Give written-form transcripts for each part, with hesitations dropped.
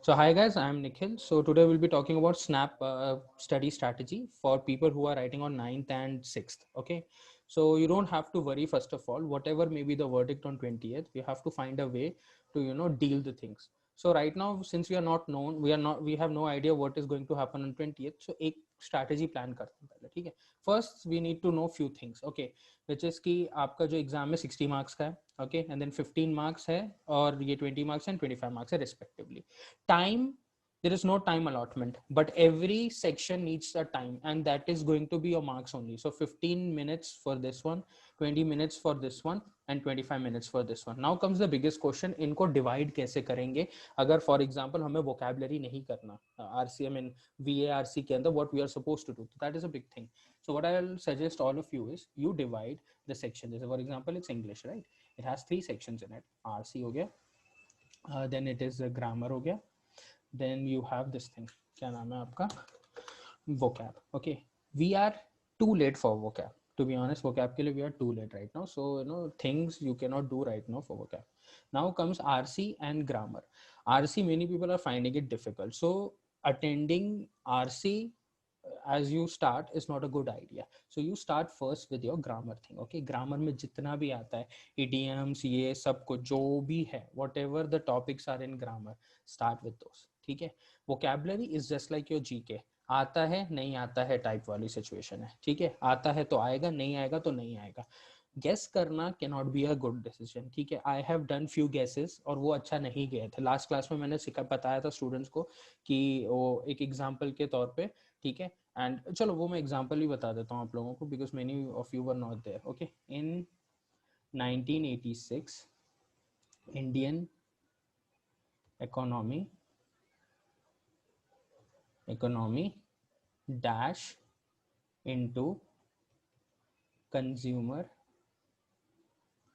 So hi guys, I am Nikhil. So today we'll be talking about Snap study strategy for people who are writing on 9th and 6th. Okay, so you don't have to worry. First of all, whatever may be the verdict on 20th, you have to find a way to deal the things. So right now, since we are not known, we have no idea what is going to happen on 20th. So एक strategy plan करते हैं पहले, ठीक है. First we need to know few things. Okay, which is कि आपका जो exam में 60 मार्क्स का है, okay, and then 15 मार्क्स है और ये 20 मार्क्स एंड 25 मार्क्स है respectively. Time, there is no time allotment, but every section needs a time, and that is going to be your marks only. So 15 minutes for this one, 20 minutes for this one, and 25 minutes for this one. Now comes the biggest question, इनको divide कैसे करेंगे अगर for example हमें vocabulary नहीं करना RCM in VARC के अंदर, what we are supposed to do. That is a big thing. So what I'll suggest all of you is you divide the section. For example, it's English, right? It has 3 sections in it. RC हो गया, then it is grammar हो गया, then you have this thing, क्या नाम है आपका, vocab. Okay, we are too late for vocab, to be honest. Vocab के लिए we are too late right now, so things you cannot do right now for vocab. Now comes RC and grammar. RC, many people are finding it difficult, so attending RC as you start is not a good idea. So you start first with your grammar thing. Okay, grammar में जितना भी आता है, idioms, ये सब कुछ जो भी है, whatever the topics are in grammar, start with those. ठीक है. Vocabulary is just like your GK. आता है नहीं आता है टाइप वाली सिचुएशन है. ठीक है, आता है तो आएगा, नहीं आएगा तो नहीं आएगा. गेस करना can not be a good decision. ठीक है, I have done few guesses और वो अच्छा नहीं गए थे. लास्ट क्लास में मैंने बताया था स्टूडेंट्स को कि वो एक एग्जाम्पल के तौर पे. ठीक है, एंड चलो वो मैं एग्जाम्पल ही बता देता हूँ आप लोगों को, because many of you were not there. Okay, in 1986 Indian economy dash into consumer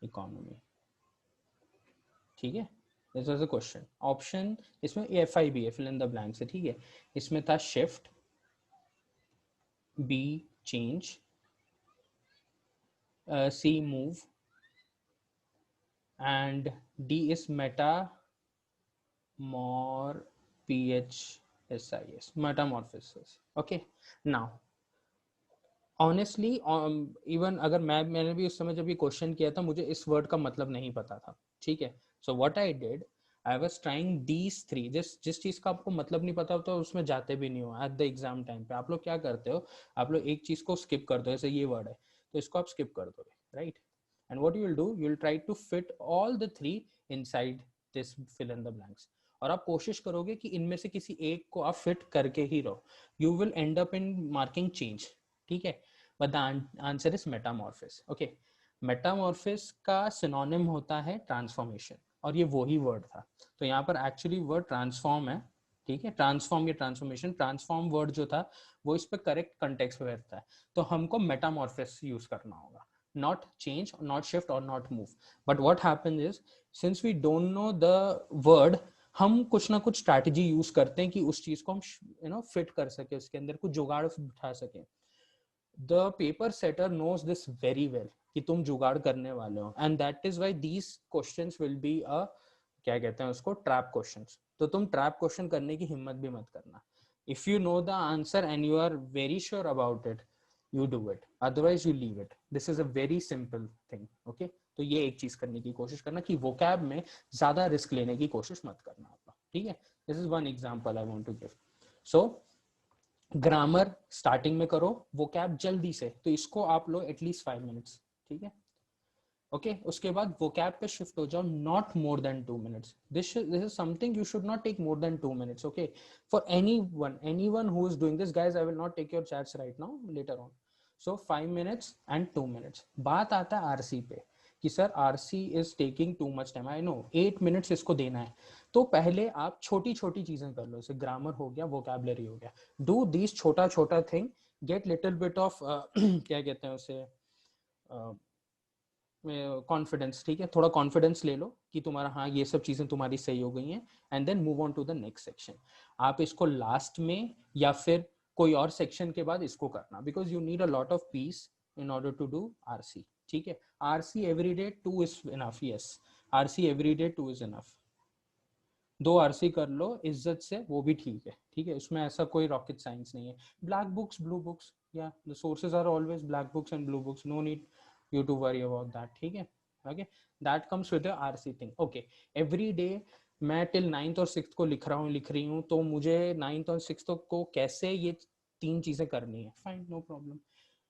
economy. ठीक है, this was a question. Option इसमें FIB है, फिल इन द ब्लैंक्स है. ठीक है, इसमें था shift, B change, C move, and D is metamorphosis, metamorphosis. Okay, now honestly even अगर मैंने भी उस समय जब ये क्वेश्चन किया था, मुझे इस वर्ड का मतलब नहीं पता था. ठीक है, so what I did, I was trying these 3. जिस चीज का आपको मतलब नहीं पता होता, उसमें जाते भी नहीं हो. एट द एग्जाम टाइम पे आप लोग क्या करते हो, आप लोग एक चीज को स्किप कर दो. जैसे ये वर्ड है तो इसको आप स्किप कर दोगे, right? And what you will do, you will try to fit all the 3 inside this fill in the blanks. और आप कोशिश करोगे कि इनमें से किसी एक को आप फिट करके ही रहो. You will and up in marking change. ठीक है, but the answer is metamorphosis. Okay, metamorphosis का सिनोनिम होता है ट्रांसफॉर्मेशन, और ये वही वर्ड था. तो यहाँ पर एक्चुअली वर्ड ट्रांसफॉर्म है. ठीक है, ट्रांसफॉर्म या ट्रांसफॉर्मेशन, ट्रांसफॉर्म वर्ड जो था वो इस पे करेक्ट कंटेक्स्ट में रहता है. तो हमको मेटामॉर्फिस यूज करना होगा, not change, not shift or not move. But what happens is, since we don't know the word, हम कुछ ना कुछ स्ट्रैटेजी यूज करते हैं कि उस चीज को हम फिट कर सके, उसके अंदर कुछ जुगाड़ बिठा सके. The paper setter knows this very well कि तुम जुगाड़ करने वाले हो, and that is why these questions will be a, क्या कहते हैं उसको, ट्रैप क्वेश्चंस. तो तुम ट्रैप क्वेश्चन करने की हिम्मत भी मत करना. If you know the answer and you are very sure about it, you do it, otherwise you leave it. This is a very simple thing. Okay, तो ये एक चीज करने की कोशिश करना कि vocab में ज्यादा रिस्क लेने की कोशिश मत करना आप. ठीक है, this is one example I want to give. So grammar starting में करो, vocab जल्दी से, तो इसको आप लो एटलीस्ट 5 मिनट्स. ठीक है, ओके, उसके बाद vocab पे शिफ्ट हो जाओ, not more than 2 minutes. This is something you should not take more than 2 minutes. Okay, for anyone who is doing this, guys, I will not take your chats right now, later on. So 5 minutes and 2 minutes. बात आता है RC पे कि sir RC is taking too much time. I know 8 minutes इसको देना है, तो पहले आप छोटी छोटी चीजें कर लो. जैसे ग्रामर हो गया, वोकैबुलरी हो गया. डू दिस छोटा छोटा thing, get little bit of क्या कहते हैं उसे, कॉन्फिडेंस. ठीक है, थोड़ा कॉन्फिडेंस ले लो कि तुम्हारा हाँ ये सब चीजें तुम्हारी सही हो गई हैं, and then move on to the next section. आप इसको लास्ट में या फिर कोई और सेक्शन के बाद इसको करना, because you need a lot of peace in order to do RC. ठीक है, RC every day 2 is enough. Yes, RC every day 2 is enough. दो आरसी कर लो इज्जत से, वो भी ठीक है, ठीक है, उसमें ऐसा कोई रॉकेट साइंस नहीं है। ब्लैक बुक्स, ब्लू बुक्स, या the sources are always black books and blue books, no need you to worry about that, ठीक है। Okay, that comes with the RC thing. Okay, every day मैं till 9th और 6th को लिख रही हूँ, तो मुझे 9th और 6th को कैसे ये 3 चीजें करनी है, फाइन, नो प्रॉब्लम।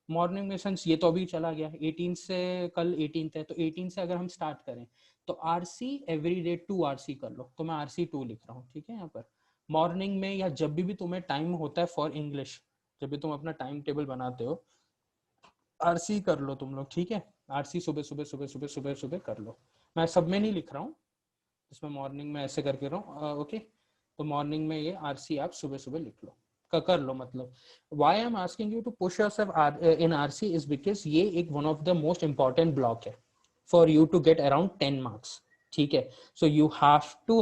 मॉर्निंग में सेंस ये तो अभी चला गया 18 से, कल 18th है, तो 18 से अगर हम स्टार्ट करें तो आरसी एवरी डे 2 आरसी कर लो, तो मैं आरसी 2 लिख रहा हूँ, ठीक है। यहाँ पर मॉर्निंग में या जब भी तुम्हें टाइम होता है फॉर इंग्लिश, जब भी तुम अपना टाइम टेबल बनाते हो, आरसी कर लो तुम लोग, ठीक है। आरसी सुबह सुबह सुबह सुबह सुबह सुबह कर लो। मैं सब में नहीं लिख रहा हूँ, इसमें मॉर्निंग में ऐसे करके रहा हूँ, ओके। तो मॉर्निंग में ये आरसी आप सुबह सुबह लिख लो, कर लो मतलब। Why I am asking you to push yourself in RC is because ये एक one of the most important block है for you to get around 10 marks, ठीक है। So you have to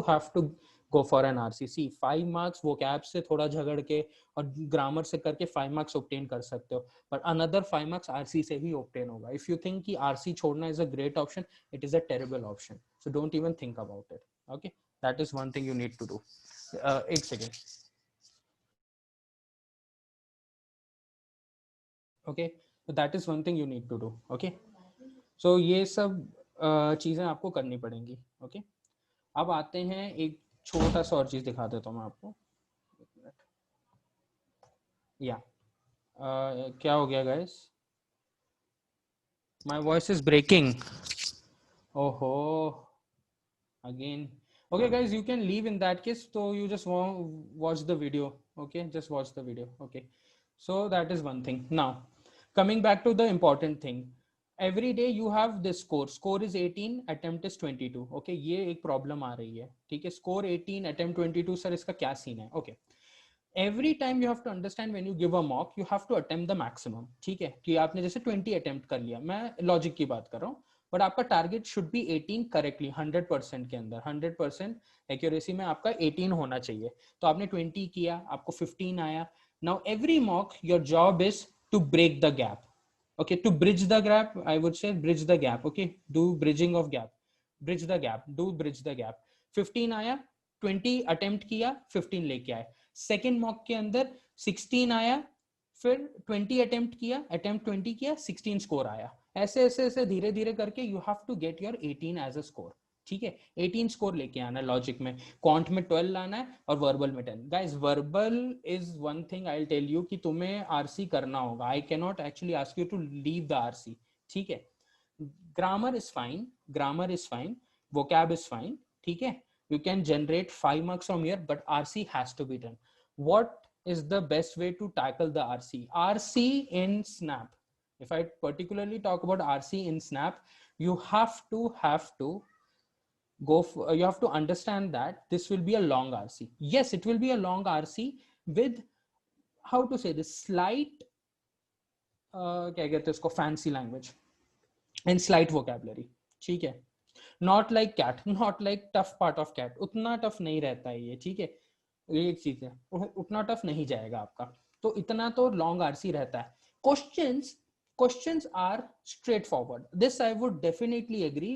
go for an RCC. 5 marks वो कैब से थोड़ा झगड़ के और ग्रामर से करके 5 मार्क्स ऑब्टेन कर सकते हो, पर अनदर 5 मार्क्स आरसी से ही ऑब्टेन होगा। इफ यू थिंक कि आरसी छोड़ना is a great option, it is a terrible option, so don't even think about it, okay. That is one thing you need to do. एक second, okay, so that is one thing you need to do, okay। so ये सब चीजें आपको करनी पड़ेंगी, okay. अब आते हैं, एक छोटा सा और चीज दिखा देता हूँ मैं आपको, या क्या हो गया guys, my voice is breaking, ओहो, again, okay guys, you can leave in that case, so you just watch the video, okay, just watch the video, okay। so that is one thing. Now coming back to the important thing, every day you have this score is 18, attempt is 22, okay। ये एक problem आ रही है, ठीक है, score 18 attempt 22, sir इसका क्या scene है, okay. Every time you have to understand when you give a mock you have to attempt the maximum, ठीक है। कि आपने जैसे 20 अटेम्प्ट कर लिया, मैं लॉजिक की बात कर रहा हूँ, बट आपका टारगेट शुड बी 18 करेक्टली, 100% के अंदर, 100% एक्यूरेसी में आपका 18 होना चाहिए। तो आपने 20 किया, आपको 15 आया। Now every mock your job is to break the gap, okay, to bridge the gap, I would say bridge the gap, okay, do bridging of gap, bridge the gap, do bridge the gap। 15 आया, 20 attempt किया, 15 लेके आए। Second mock के अंदर 16 आया, फिर 20 attempt किया, attempt 20 किया, 16 स्कोर आया। ऐसे ऐसे ऐसे धीरे धीरे करके you have to get your 18 as a score, ठीक है। 18 स्कोर लेके आना है लॉजिक में, क्वांट में 12 लाना है और वर्बल में 10। Guys verbal is one thing I will tell you कि तुम्हें आरसी करना होगा, I can not actually ask you to leave the RC, ठीक है। Grammar is fine, grammar is fine, vocab is fine, ठीक है। You can generate 5 marks from here, but RC has to be done. What is the best way to tackle the RC? RC in Snap. If I particularly talk about RC in Snap, you have to go for, you have to understand that this will be a long RC. Yes, it will be a long RC with, how to say this, slight क्या कहते हैं उसको, fancy language and slight vocabulary, ठीक है। Not like CAT, not like tough part of CAT, उतना tough नहीं रहता है ये, ठीक है। ये एक चीज है, उतना टफ नहीं जाएगा आपका, तो इतना तो लॉन्ग आरसी रहता है। Questions are straightforward, this I would definitely agree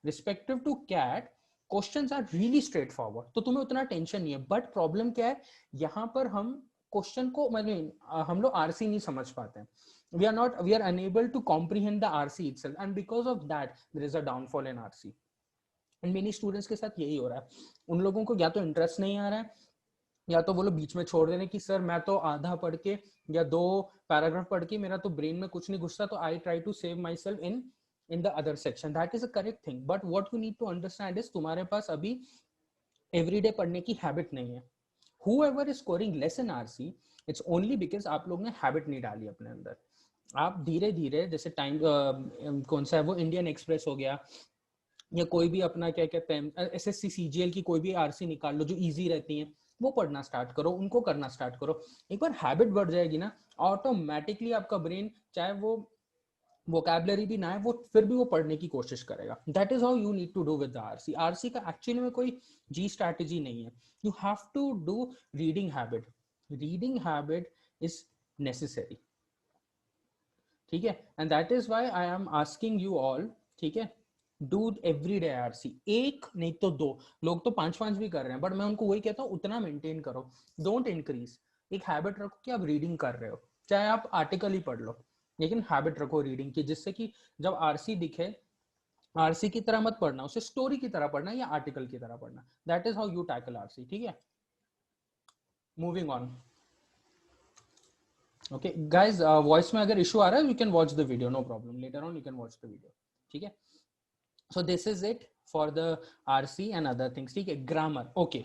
respective to CAT, questions are really straightforward, तो तुम्हें उतना टेंशन नहीं है। बट प्रॉब्लम क्या है, यहाँ पर हम क्वेश्चन को, मतलब हम लोग आरसी नहीं समझ पाते हैं, we are unable to comprehend the RC itself, and because of that there is a downfall in RC। and many students के साथ यही हो रहा है, उन लोगों को या तो इंटरेस्ट नहीं आ रहा है, या तो वो लोग बीच में छोड़ दे रहे हैं कि सर मैं तो आधा पढ़ के या 2 पैराग्राफ पढ़ के मेरा तो ब्रेन में कुछ नहीं घुसता, तो I try to save myself in the other section. That is a correct thing, but what you need to understand is तुम्हारे पास अभी एवरीडे पढ़ने की हैबिट नहीं है। whoever is scoring less in RC, it's only because आप लोग ने हैबिट नहीं डाली अपने अंदर। आप धीरे धीरे, जैसे टाइम कौन सा है वो, इंडियन एक्सप्रेस हो गया, या कोई भी अपना क्या कहते हैं एसएससी सीजीएल की कोई भी आरसी निकाल लो जो इजी रहती है, वो पढ़ना स्टार्ट करो, उनको करना स्टार्ट करो। एक बार हैबिट बढ़ जाएगी ना, ऑटोमेटिकली आपका ब्रेन, चाहे वो वोकैबुलरी भी ना है, वो फिर भी वो पढ़ने की कोशिश करेगा। That is how you need to do with the RC. RC का एक्चुअली में कोई जी स्ट्रैटेजी नहीं है, you have to do reading habit, reading habit is necessary, ठीक है। And that is why I am asking you all, ठीक है, डू एवरी डे आरसी, एक नहीं तो दो, लोग तो 5-5 भी कर रहे हैं, बट मैं उनको वही कहता हूँ उतना मेंटेन करो, डोंट इंक्रीज। एक हैबिट रखो कि आप रीडिंग कर रहे हो, चाहे आप आर्टिकल ही पढ़ लो, लेकिन हैबिट रखो रीडिंग की, जिससे कि जब आरसी दिखे, आरसी की तरह मत पढ़ना, उसे स्टोरी की तरह पढ़ना या आर्टिकल की तरह पढ़ना। That is how you tackle RC, ठीक है। Moving on, okay guys, voice में अगर इशू आ रहा है you can watch the video, no problem, later on you can watch the video, ठीक है। So this is it for the RC and other things, ठीक है। ग्रामर, ओके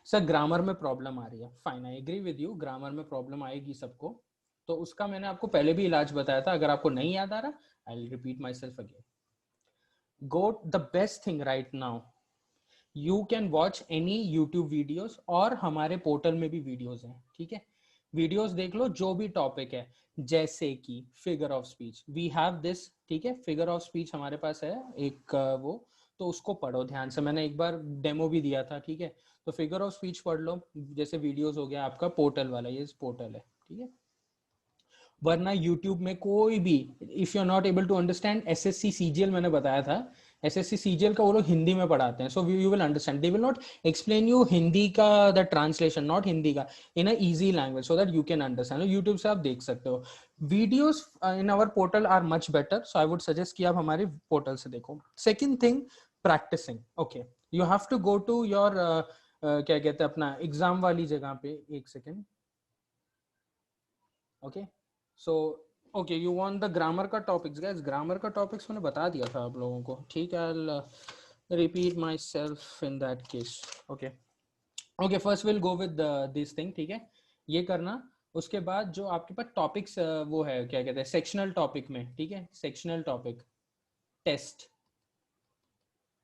सर ग्रामर में प्रॉब्लम आ रही है, fine, I agree with you, grammar में problem आएगी सबको, तो उसका मैंने आपको पहले भी इलाज बताया था, अगर आपको नहीं याद आ रहा I will repeat my self again. Go the best thing right now, you can watch any YouTube videos, और हमारे पोर्टल में भी वीडियोस हैं, ठीक है। वीडियोस देख लो जो भी टॉपिक है, जैसे कि figure of speech, we have this, ठीक है, फिगर ऑफ स्पीच हमारे पास है एक वो, तो उसको पढ़ो ध्यान से, मैंने एक बार डेमो भी दिया था, ठीक है। तो फिगर ऑफ स्पीच पढ़ लो, जैसे वीडियोस हो गया आपका पोर्टल वाला, ये पोर्टल है, ठीक है। वरना यूट्यूब में कोई भी, if you are not able to understand SSC CGL, मैंने बताया था एसएससी सीजीएल का वो लोग हिंदी में पढ़ाते हैं, so you will understand, they will not explain you Hindi का द ट्रांसलेशन, नॉट हिंदी का, in a easy language, so that you can understand. YouTube से आप देख सकते हो, videos in our portal are much better, so I would suggest कि आप हमारे पोर्टल से देखो। Second thing, practising, okay, you have to go to your क्या कहते हैं अपना एग्जाम वाली जगह पे, एक second, okay. So okay, you want the grammar का टॉपिक्स, गाइस ग्रामर का टॉपिक्स मैंने बता दिया था आप लोगों को, ठीक है। I repeat my self in that case, okay. Okay, first will go with this thing, ठीक है, ये करना। उसके बाद जो आपके पास टॉपिक्स वो है, क्या कहते हैं, सेक्शनल टॉपिक में, ठीक है, सेक्शनल टॉपिक टेस्ट,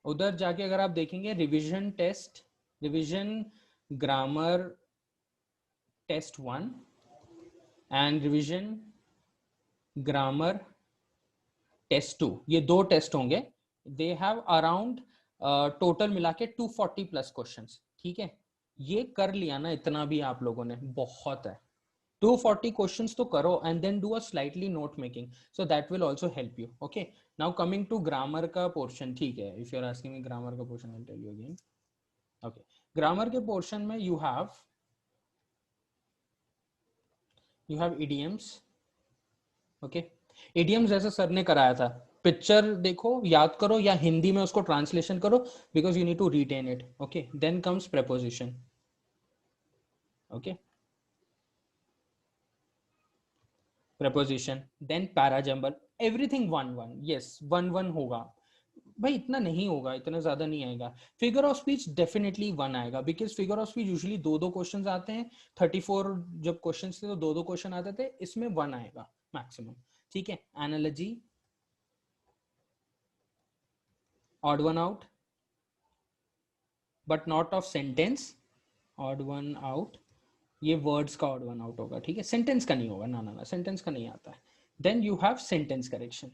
उधर जाके अगर आप देखेंगे revision test, revision grammar test 1 and revision grammar test 2, ये दो टेस्ट होंगे, दे हैव अराउंड टोटल मिला के 240 प्लस क्वेश्चंस, ठीक है। ये कर लिया ना, इतना भी आप लोगों ने बहुत है, 240 क्वेश्चंस तो करो and then do a slightly note making, so that will also help you, okay. Now coming to grammar का पोर्शन, ठीक है, if you are asking me grammar का portion I will tell you again, okay. Grammar के portion में you have idioms, okay. Idioms जैसे sir ने कराया था, पिक्चर देखो, याद करो, या हिंदी में उसको ट्रांसलेशन करो, because you need to retain it, okay. Then comes preposition, okay, preposition, then parajumble, everything 1-1, yes 1-1 होगा भाई, इतना नहीं होगा, इतना ज्यादा नहीं आएगा। फिगर ऑफ स्पीच डेफिनेटली 1 आएगा, because figure of speech usually दो दो क्वेश्चंस आते हैं, 34 जब क्वेश्चंस थे तो दो दो क्वेश्चन आते थे, इसमें 1 आएगा मैक्सिमम, ठीक है। Analogy, odd one out but not of sentence, odd one out, ये वर्ड्स का ऑड वन आउट होगा, ठीक है, सेंटेंस का नहीं होगा, ना ना ना, सेंटेंस का नहीं आता है। Then you have sentence correction,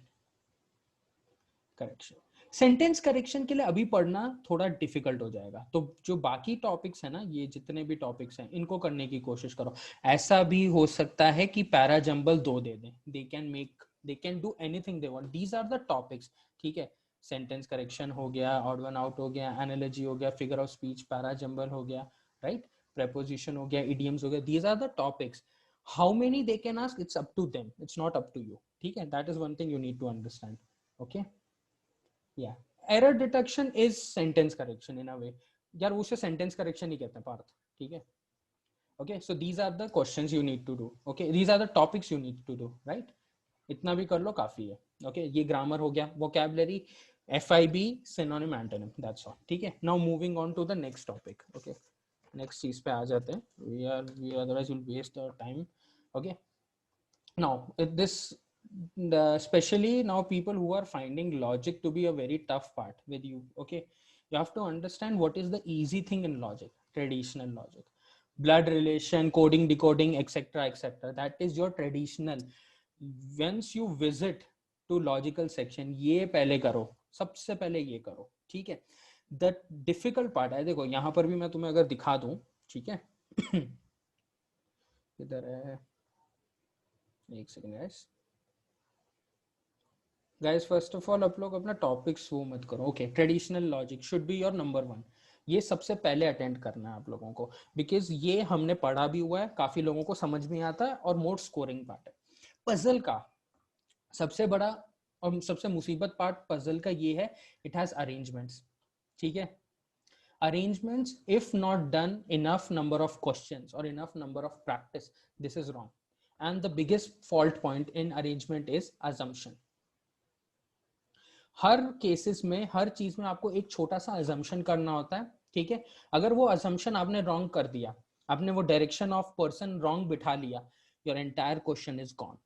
correction, sentence correction के लिए अभी पढ़ना थोड़ा डिफिकल्ट हो जाएगा, तो जो बाकी टॉपिक्स है ना, ये जितने भी टॉपिक्स हैं इनको करने की कोशिश करो। ऐसा भी हो सकता है कि पैराजंबल 2 दे दें, they can do anything they want, these are the topics, ठीक है। सेंटेंस करेक्शन हो गया, ऑड वन आउट हो गया, एनालॉजी हो गया, फिगर ऑफ स्पीच, पैराजंबल हो गया, राइट, प्रेपोजिशन हो गया, इडियम्स हो गया, these are the topics. How many they can ask, it's up to them, it's not up to you, ठीक है। That is one thing you need to understand, okay. या error detection is sentence correction in a way, यार उसे sentence correction ही कहते हैं पार्थ, ठीक है, okay. So these are the questions you need to do, okay, these are the topics you need to do, right, इतना भी कर लो काफी है, ओके। ये ग्रामर हो गया, vocabulary, FIB, synonym, antonym, that's all, ठीक है। Now moving on to the next topic, okay, next चीज पे आ जाते हैं, we otherwise will waste our time, okay. Now this especially now people who are finding logic to be a very tough part with you, okay, you have to understand what is the easy thing in logic, traditional logic, blood relation, coding, decoding, etc, etc, that is your traditional. Once you visit to logical section, ये पहले करो, सबसे पहले ये करो, ठीक है। The difficult part है, देखो यहाँ पर भी मैं तुम्हें अगर दिखा दूं, ठीक है, इधर है, एक second guys, guys first of all आप लोग अपना टॉपिक्स वो मत करो. Okay, traditional logic should be your number 1. ये सबसे पहले अटेंड करना है आप लोगों को, बिकॉज ये हमने पढ़ा भी हुआ है, काफी लोगों को समझ में आता है और मोर स्कोरिंग पार्ट है. पजल का सबसे बड़ा और सबसे मुसीबत पार्ट पजल का ये है, इट हैज अरेंजमेंट्स. ठीक है, arrangements if not done enough number of questions or enough number of practice, this is wrong. And the biggest fault point in arrangement is assumption. Her cases में, हर चीज में आपको एक छोटा सा assumption करना होता है. ठीक है, अगर वो assumption आपने wrong कर दिया, आपने वो direction of person wrong बिठा लिया, your entire question is gone.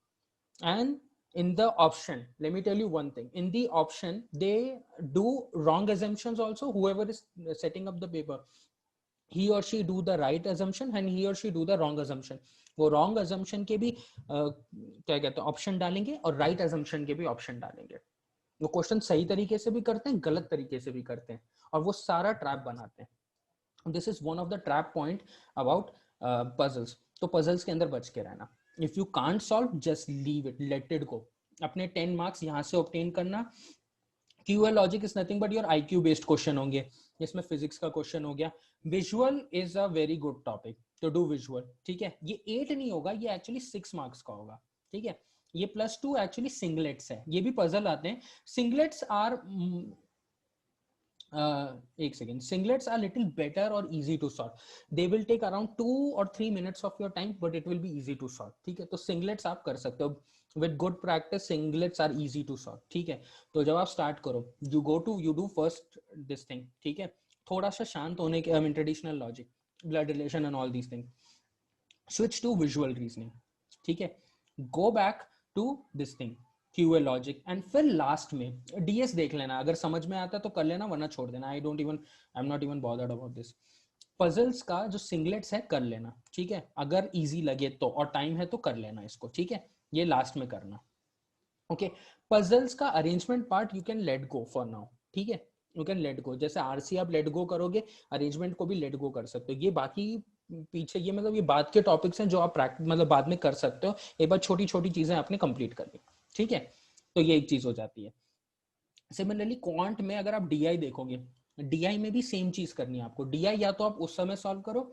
And in the option, let me tell you one thing, in the option they do wrong assumptions also. Whoever is setting up the paper, he or she do the right assumption and he or she do the wrong assumption. वो wrong assumption के भी क्या कहते हैं option डालेंगे और right assumption के भी ऑप्शन डालेंगे. वो क्वेश्चन सही तरीके से भी करते हैं, गलत तरीके से भी करते हैं, और वो सारा ट्रैप बनाते हैं. This is one of the trap point about puzzles. तो पजल्स के अंदर बच के रहना. If you can't solve, just leave it, let it go. अपने 10 मार्क्स यहाँ से ऑब्टेन करना. QL logic is nothing but your IQ based question होंगे, जिसमें फिजिक्स का क्वेश्चन हो गया. Visual is a very good topic to do visual. ठीक है, ये 8 नहीं होगा, ये एक्चुअली 6 मार्क्स का होगा. ठीक है, ये +2 एक्चुअली सिंगलेट्स है, ये भी पजल आते हैं. सिंगलेट्स आर एक second, singlets are little better और easy to solve. They will take around 2 or 3 minutes of your time, but it will be easy to solve. ठीक है, तो सिंगलेट्स आप कर सकते हो with good practice. Singlets are easy to solve. ठीक है, तो जब आप स्टार्ट करो, you do first this thing. ठीक है, थोड़ा सा शांत होने के, I mean traditional logic, blood relation and all these thing, switch to visual reasoning. ठीक है, go back to this thing QA logic, and फिर लास्ट में डीएस देख लेना. अगर समझ में आता है तो कर लेना, वरना छोड़ देना. आई am not even bothered about this. Puzzles का जो सिंगलेट्स है कर लेना. ठीक है, अगर इजी लगे तो और टाइम है तो कर लेना इसको. ठीक है, ये लास्ट में करना. ओके, पजल्स का arrangement part you can let go for now. ठीक है, यू कैन लेट गो. जैसे आरसी आप लेट गो करोगे, अरेंजमेंट को भी लेट गो कर सकते हो. ये बाकी पीछे ये मतलब ये बाद के टॉपिक्स हैं जो आप प्रैक्टिस मतलब बाद में कर सकते हो. एक बार छोटी छोटी चीजें आपने कंप्लीट कर ली. ठीक है, तो ये एक चीज हो जाती है. सिमिलरली क्वांट में अगर आप डीआई देखोगे, डीआई में भी सेम चीज करनी है आपको. डीआई या तो आप उस समय सॉल्व करो,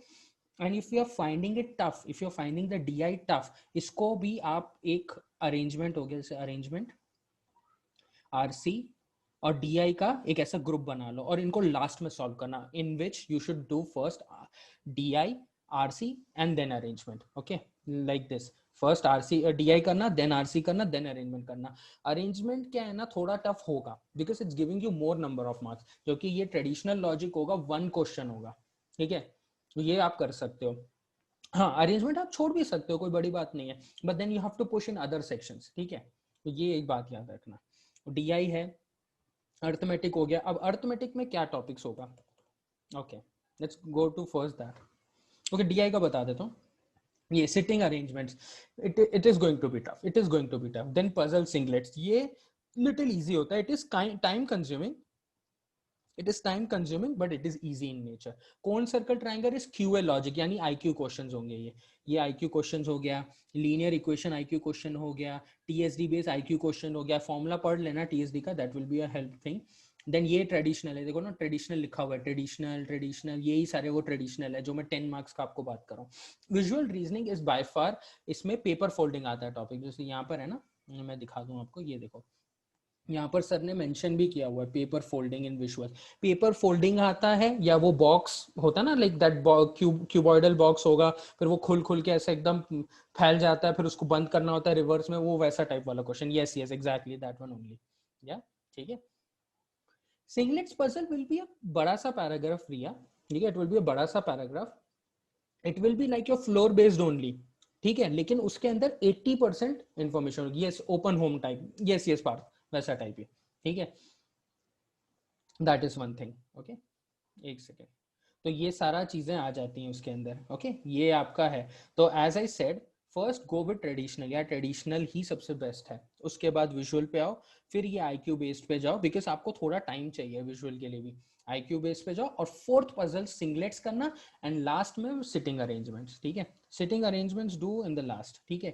and if you are finding it tough, if you are finding the DI tough, इसको भी आप एक अरेंजमेंट हो गया, जैसे अरेंजमेंट आरसी और डीआई का एक ऐसा ग्रुप बना लो और इनको लास्ट में सॉल्व करना, इन which you should do first DI, RC and then arrangement. Okay, like this. First RC DI करना, देन आरसी करना, देन अरेंजमेंट करना. अरेंजमेंट क्या है ना, थोड़ा टफ होगा because it's giving you more number of marks, क्योंकि ये ट्रेडिशनल लॉजिक होगा, 1 क्वेश्चन होगा. ठीक है, तो ये आप कर सकते हो. हाँ, अरेंजमेंट आप छोड़ भी सकते हो, कोई बड़ी बात नहीं है, but then you have to push in other sections. ठीक है, तो ये एक बात याद रखना. डीआई है, अर्थमेटिक हो गया. अब अर्थमेटिक में क्या टॉपिक्स होगा. Okay, let's go to first that. Okay, DI का बता देता हूँ. ये sitting arrangements, it is going to be tough, it is going to be tough. Then puzzle singlets, ये लिटिल इजी होता है. It is time consuming, it is time consuming but it is easy in nature. Cone circle triangle is QA logic, यानी IQ questions होंगे. ये IQ questions हो गया. Linear equation IQ question हो गया. टीएसडी बेस्ड आईक्यू क्वेश्चन हो गया. Formula पढ़ लेना टीएसडी का, that will be a help thing. Then ये ट्रेडिशनल है, देखो ना ट्रेडिशनल लिखा हुआ है, ट्रेडिशनल यही सारे वो ट्रेडिशनल है जो मैं 10 मार्क्स का आपको बात कर रहा हूँ. Visual reasoning is by far, इसमें पेपर फोल्डिंग आता है टॉपिक, जैसे यहाँ पर है ना, मैं दिखा दूं आपको. ये देखो, यहाँ पर सर ने मेंशन भी किया हुआ है पेपर फोल्डिंग इन विजुअल. पेपर फोल्डिंग आता है, या वो बॉक्स होता है ना, लाइक दैट क्यूबॉइडल बॉक्स होगा, फिर वो खुल खुल के ऐसे एकदम फैल जाता है, फिर उसको बंद करना होता है रिवर्स में, वो वैसा टाइप वाला question. Yes yes exactly that one only. या ठीक है, singlets puzzle will be a बड़ा सा पैराग्राफ रिया. ठीक है, इट विल बी अ बड़ा सा paragraph. It will be like your floor based only. ठीक है, लेकिन उसके अंदर 80% इंफॉर्मेशन होगी. Yes, open home type, yes yes Parth, वैसा टाइप ही. ठीक है, that is one thing. Okay, एक सेकेंड. तो ये सारा चीजें आ जाती हैं उसके अंदर. ओके, ये आपका है. तो as I said, first go with traditional, या ट्रेडिशनल ही सबसे बेस्ट है. उसके बाद विजुअल पे आओ, फिर ये आईक्यू बेस्ड पे जाओ, बिकॉज आपको थोड़ा टाइम चाहिए विजुअल के लिए भी. आईक्यू बेस्ड पे जाओ और फोर्थ पजल सिंगलेट्स करना, एंड लास्ट में सिटिंग अरेंजमेंट्स. ठीक है, sitting arrangements do in the last. ठीक है,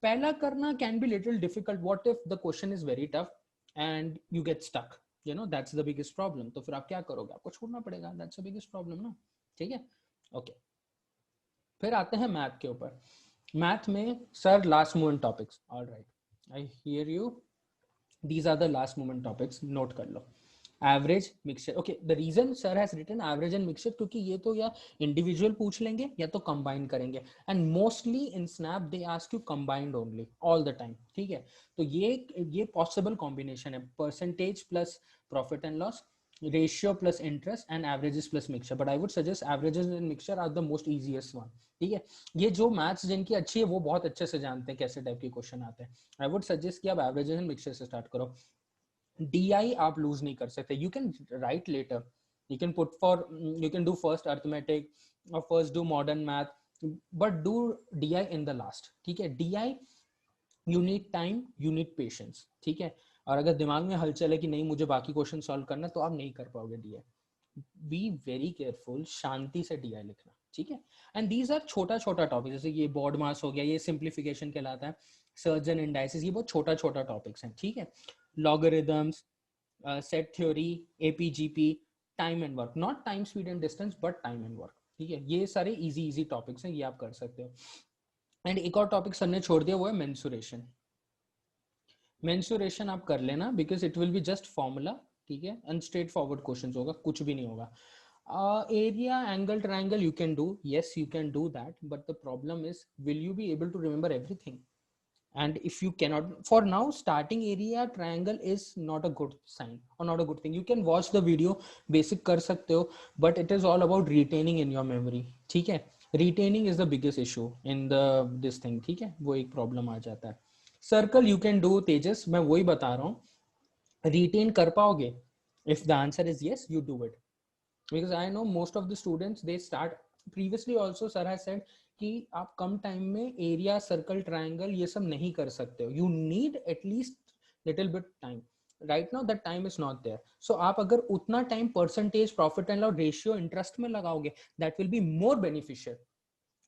पहला करना can be little difficult. What if the question is very tough, and you get stuck, you know, that's the biggest problem. तो फिर आप क्या करोगे, आपको छोड़ना पड़ेगा, that's the biggest problem ना, ठीक है, ओके। फिर आते हैं मैथ के ऊपर। मैथ में sir last moment topics, alright, I hear you, these are the last moment topics, note कर लो। Average, mixture, okay, the reason sir has written average and mixture, क्योंकि ये तो या इंडिविजुअल पूछ लेंगे या तो कंबाइन करेंगे, and mostly in snap they ask you combined only all the time, ठीक है। तो ये पॉसिबल कॉम्बिनेशन है, percentage plus profit and loss, ratio plus interest and averages plus mixture, but I would suggest averages and mixture are the most easiest one, ठीक है। ये जो maths जिनकी अच्छी है वो बहुत अच्छे से जानते हैं कैसे टाइप के क्वेश्चन आते हैं। आई वुड सजेस्ट कि आप एवरेजेस एंड मिक्सचर से स्टार्ट करो। DI आप लूज नहीं कर सकते, you can write later, you can put for, you can do first arithmetic or first do modern math, but do DI in the last, ठीक है। DI you need time, you need patience, ठीक है। और अगर दिमाग में हलचल है कि नहीं मुझे बाकी क्वेश्चन सॉल्व करना, तो आप नहीं कर पाओगे DI। बी वेरी केयरफुल, शांति से DI लिखना, ठीक है। एंड दीज आर छोटा छोटा टॉपिक, जैसे ये बॉड मास हो गया, ये सिंप्लीफिकेशन कहलाता है, सर्ज एंड इंडाइसिस, ये बहुत छोटा छोटा टॉपिक्स हैं, ठीक है। Logarithms, set theory, APGP, time and work, not time speed and distance but time and work, ठीक है। ये सारे इजी इजी टॉपिक्स हैं, ये आप कर सकते हो। एंड एक और टॉपिक सर ने छोड़ दिया, वो है मेंसुरेशन। मेंसुरेशन आप कर लेना, because it will be just formula, ठीक है, एंड स्ट्रेट फॉरवर्ड क्वेश्चन होगा, कुछ भी नहीं होगा। Area, angle, triangle you can do, yes you can do that, but the problem is will you be able to remember everything? And if you cannot, for now starting area triangle is not a good sign or not a good thing. You can watch the video, basic कर सकते हो, but it is all about retaining in your memory, ठीक है। retaining is the biggest issue in the this thing, ठीक है, वो एक problem आ जाता है। Circle you can do, Tejas मैं वही बता रहा हूँ, रिटेन कर पाओगे? If the answer is yes, you do it, because I know most of the students they start, previously also sir has said कि आप कम टाइम में एरिया, सर्कल, ट्रायंगल ये सब नहीं कर सकते हो, you need at least little bit time, right now that time is not there. So आप अगर उतना time percentage, profit and loss, ratio, interest में लगाओगे, that will be more beneficial,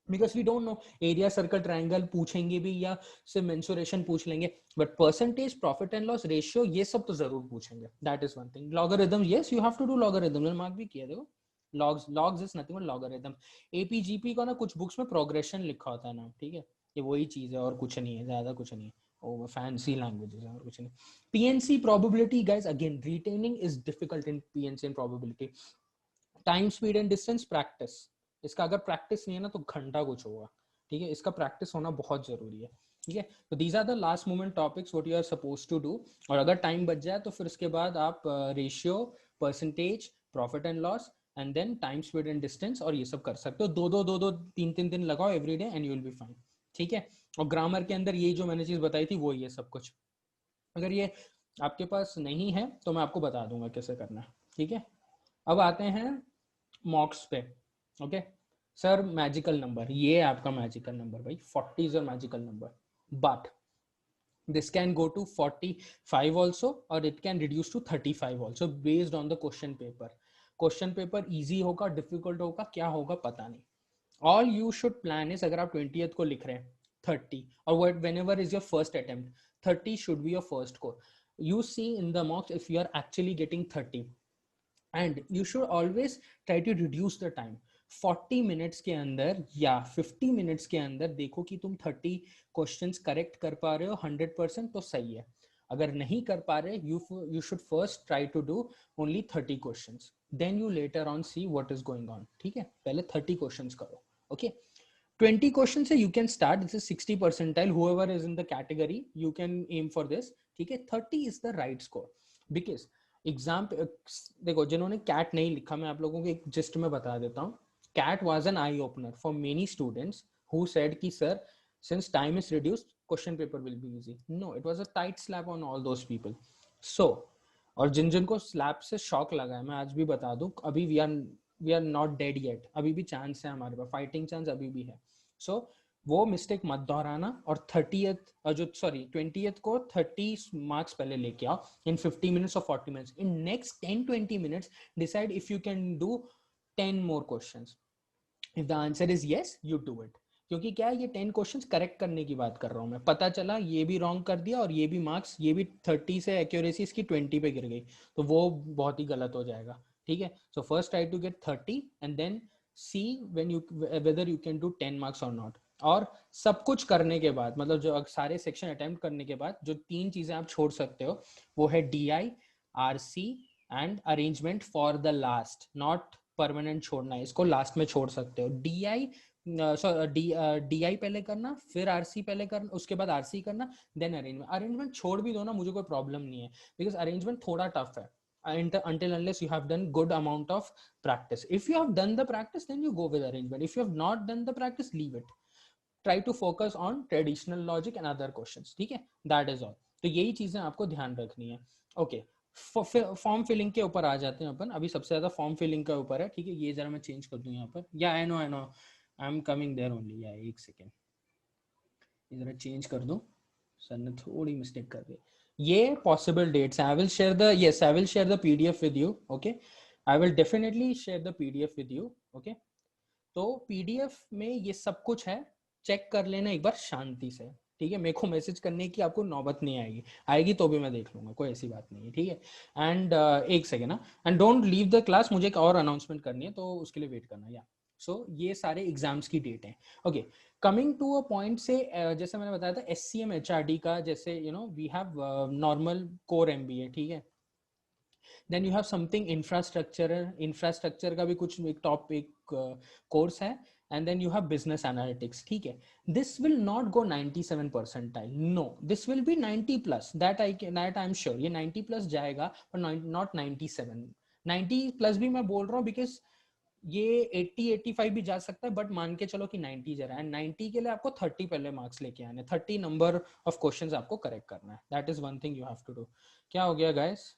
because we don't know area, circle, triangle पूछेंगे भी या सिर्फ mensuration पूछ लेंगे, but percentage, profit and loss, ratio, ये सब तो जरूर पूछेंगे, that is one thing. Logarithm, yes you have to do logarithm, मैंने मार्क भी किया, देखो logs is nothing but logarithm. APGP का ना कुछ बुक्स में प्रोग्रेशन लिखा होता है ना, ठीक है, ये वही चीज है और कुछ नहीं है, ज्यादा कुछ नहीं है, ओ फैंसी लैंग्वेजेस है और कुछ नहीं। PNC probability guys, again retaining is difficult in PNC and probability. Time, speed and distance, practice, इसका अगर प्रैक्टिस नहीं है ना तो घंटा कुछ होगा, ठीक है, इसका प्रैक्टिस होना बहुत जरूरी है, ठीक है। तो these are the last moment topics what you are suppose to do, और अगर टाइम बच जाए तो फिर उसके बाद आप ratio, percentage, profit and loss, and then time, speed and distance, और ये सब कर सकते हो, दो 3 दिन लगाओ every day and you will be fine, ठीक है। और ग्रामर के अंदर ये जो मैंने चीज बताई थी वो ये सब कुछ, अगर ये आपके पास नहीं है तो मैं आपको बता दूंगा कैसे करना है, ठीक है। अब आते हैं मॉक्स पे, ओके। सर मैजिकल नंबर, ये आपका मैजिकल नंबर भाई, 40 is your magical number, but this can go to 45 also or it can reduce to 35 also based on the question paper. Question paper easy होगा, difficult होगा, क्या होगा पता नहीं। All you should plan is, अगर आप 20th को लिख रहे हैं 30, or whenever is your first attempt, 30 should be your first score. You see in the mocks if you are actually getting 30, and you should always try to reduce the time. 40 minutes के अंदर या 50 minutes के अंदर देखो कि तुम 30 questions correct कर पा रहे हो 100%, तो सही है। अगर नहीं कर पा रहे, you should first try to do only 30 questions, then you later on see what is going on, ठीक है। पहले 30 questions करो, okay। 20 questions से you can start, this is 60 percentile, whoever is in the category you can aim for this, ठीक है। 30 is the right score, because exam देखो, जिन्होंने cat नहीं लिखा, मैं आप लोगों को एक जिस्ट में बता देता हूँ, CAT was an eye opener for many students who said कि sir since time is reduced question paper will be easy. No, it was a tight slap on all those people. So और जिनको slab से shock लगा है, मैं आज भी बता दूं, अभी we are not dead yet, अभी भी चांस है हमारे पास, फाइटिंग चांस अभी भी है। सो वो मिस्टेक मत दोहराना, और 20th को 30 मार्क्स पहले लेके आओ इन 50 मिनट्स और 40 minutes. In next 10-20 minutes decide if you can do 10 more questions. If the answer is yes, you do it. क्योंकि क्या है, ये 10 क्वेश्चंस करेक्ट करने की बात कर रहा हूँ मैं, पता चला ये भी रॉन्ग कर दिया और ये भी मार्क्स, ये भी 30 से एक्यूरेसी इसकी 20 पे गिर गई, तो वो बहुत ही गलत हो जाएगा, ठीक है। So first try to get 30 and then see when you whether you can do 10 marks और नॉट। और सब कुछ करने के बाद, मतलब जो सारे सेक्शन अटेम्प्ट करने के बाद जो 3 चीजें आप छोड़ सकते हो वो है DI, RC and arrangement for the last, not permanent छोड़ना है, इसको लास्ट में छोड़ सकते हो। DI पहले करना, फिर RC पहले करना, उसके बाद RC करना, देन अरेंजमेंट। अरेंजमेंट छोड़ भी दो ना, मुझे कोई प्रॉब्लम नहीं है, बिकॉज अरेंजमेंट थोड़ा टफ है until unless you have done good amount of practice. If you have done the practice, then you go with arrangement. If you have not done the practice, leave it. Try to focus on traditional logic and other questions. ठीक है, that is all. तो यही चीजें आपको ध्यान रखनी है। Okay, form filling के ऊपर आ जाते हैं अपन। अभी सबसे ज्यादा फॉर्म फिलिंग का ऊपर है, ठीक है। ये जरा मैं चेंज कर दूं यहाँ पर, या I know I am coming there only, या एक सेकेंड, ये जरा चेंज कर दूं, सर ने थोड़ी मिस्टेक कर दी। ये पॉसिबल डेट्स हैं, I will share the, yes I will share the PDF with you, okay, I will definitely share the PDF with you, okay. तो PDF में ये सब कुछ है, चेक कर लेना एक बार शांति से, ठीक है। मेरे को मैसेज करने की आपको नौबत नहीं आएगी, आएगी तो भी मैं देख लूंगा, कोई ऐसी बात नहीं है, ठीक है। एंड एक सेकेंड ना, and don't leave the class, मुझे एक और अनाउंसमेंट करनी है, तो उसके लिए वेट करना। या सो ये सारे एग्जाम्स की डेट है, okay. Coming to a point से, जैसे मैंने बताया था SCM HRD का, जैसे you know we have normal core MBA, ठीक है। Then you have something infrastructure का भी कुछ एक टॉप एक कोर्स है, and then you have business analytics, ठीक है। This will not go 97 percentile, no, this will be 90 plus, that I am sure, ये 90 प्लस जाएगा, पर नॉट 97। 90 प्लस भी मैं बोल रहा हूँ बिकॉज ये 80-85 भी जा सकता है, बट मान के चलो कि 90 जा रहा है, 90 के लिए आपको 30 पहले मार्क्स लेके आने, 30 नंबर ऑफ क्वेश्चंस आपको करेक्ट करना है, that is one thing you have to do. क्या हो गया guys?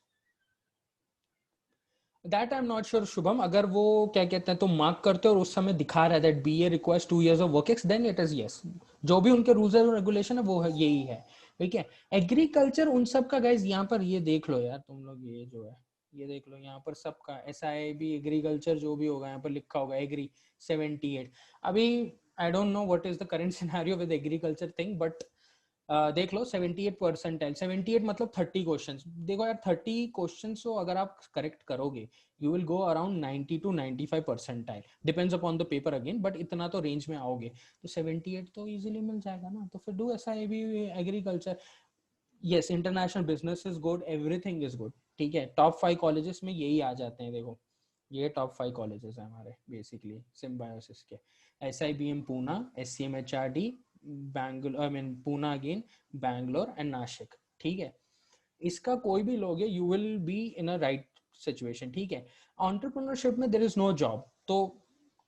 That I am not sure Shubham, अगर वो क्या कहते हैं तो मार्क करते हो और उस समय दिखा रहा है that BA requires 2 years of work ex, then it is yes, जो भी उनके रूल्स एंड रेगुलेशन है वो है, यही है, ठीक है। एग्रीकल्चर उन सब का गाइज, यहाँ पर ये देख लो यार तुम लोग, ये जो है ये देख लो, यहाँ पर सबका SIB एग्रीकल्चर जो भी होगा यहाँ पर लिखा होगा एग्री 78। अभी I don't know what is the current scenario with agriculture thing, but देख लो 78 परसेंटाइल, 78 मतलब 30 क्वेश्चंस, देखो यार 30 क्वेश्चंस को अगर आप करेक्ट करोगे you will go around 90 to 95 percentile, depends upon the paper again, but इतना तो रेंज में आओगे, तो 78 तो इजीली मिल जाएगा ना, तो फिर do SIB agriculture. Yes, international business is good, everything is good, ठीक है। टॉप 5 कॉलेजेस में यही आ जाते हैं, देखो ये टॉप 5 कॉलेजेस हैं हमारे बेसिकली सिम्बायोसिस के, SIBM Poona, SCM HRD Bangalore, I mean Poona again, Bangalore and Nashik, ठीक है। इसका कोई भी लोगे you will be in a right situation, ठीक है। एंटरप्रेन्योरशिप में देयर इज नो जॉब, तो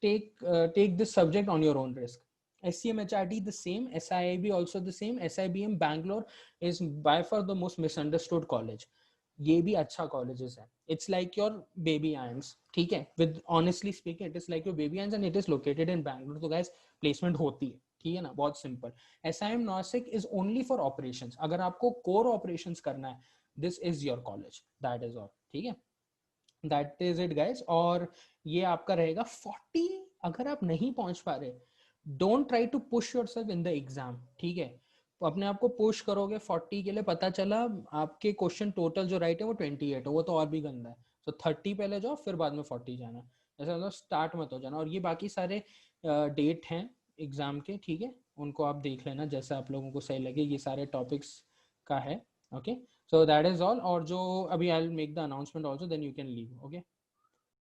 take this subject on your own risk. SCM HRD the same, SIIB also the same, SIBM Bangalore is by far the most misunderstood college. ये भी अच्छा colleges है, it's like your baby ions, ठीक है। With honestly speaking it is like your baby ions and it is located in Bangalore, तो guys placement होती है, ठीक है ना, बहुत simple. SIM Nashik is only for operations, अगर आपको कोर ऑपरेशंस करना है this is your college, that is all, ठीक है, दैट इज इट गाइस। और ये आपका रहेगा 40, अगर आप नहीं पहुंच पा रहे don't try to push yourself in the exam, ठीक है। तो अपने आप को पुश करोगे 40 के लिए, पता चला आपके क्वेश्चन टोटल जो राइट है वो 28 है, वो तो और भी गंदा है। तो 30 पहले जाओ फिर बाद में 40 जाना, ऐसा मतलब स्टार्ट मत हो जाना। और ये बाकी सारे डेट हैं एग्जाम के, ठीक है, उनको आप देख लेना जैसा आप लोगों को सही लगे, ये सारे टॉपिक्स का है, okay. So that is all, और जो अभी I will make the announcement also, then you can leave, okay.